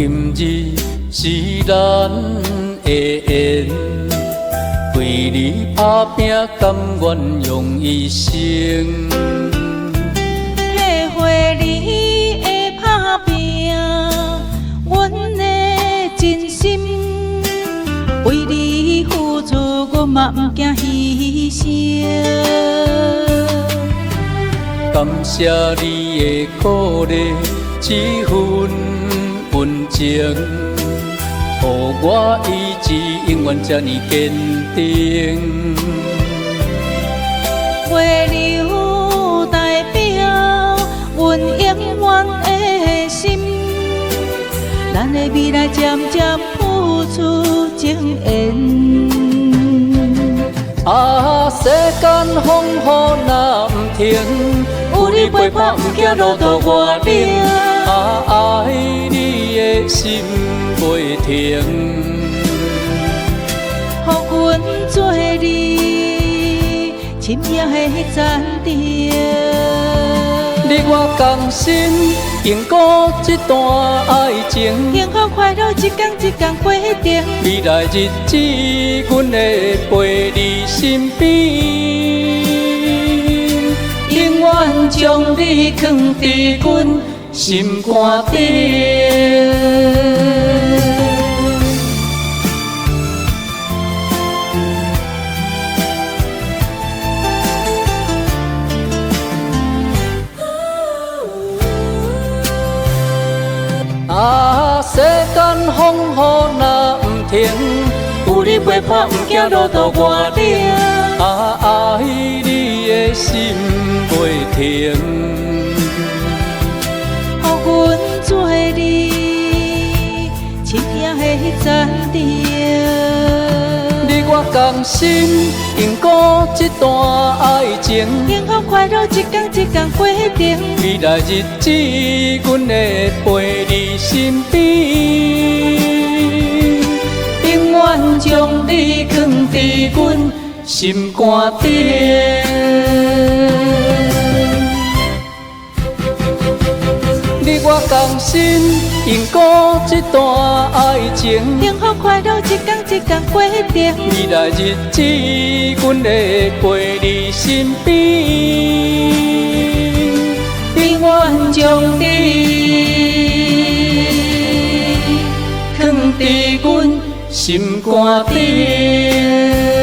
今日是咱的缘，为你打拼，甘愿用一生。体会你的打拼，阮的真心，为你付出，我嘛不惊牺牲。感谢你的鼓励，这份温情，予我意志永远这呢坚定。月流代表阮永远的心，咱的未来渐渐付出情缘。世间风雨若不停，有你陪伴，不惊路途外冷。爱你的心袂停，予阮做你深夜的暂停。你我同心，经过这段爱情，幸福快乐一天一天过定。未来日子，阮会陪你身边，永远将你藏伫阮心肝顶。世间风雨若不停，有你陪伴，不惊路途外冷。爱你的心袂停，予阮做你深夜的暂停。你我同心，经过这段爱情，幸福快乐一天一天过定。未来日子，阮会陪你身边，永远将你藏伫阮心肝顶。你我同心，经过这段爱情，幸福快乐一天一天过定。未来日子，阮会陪你身边，永远将你藏伫阮心肝顶。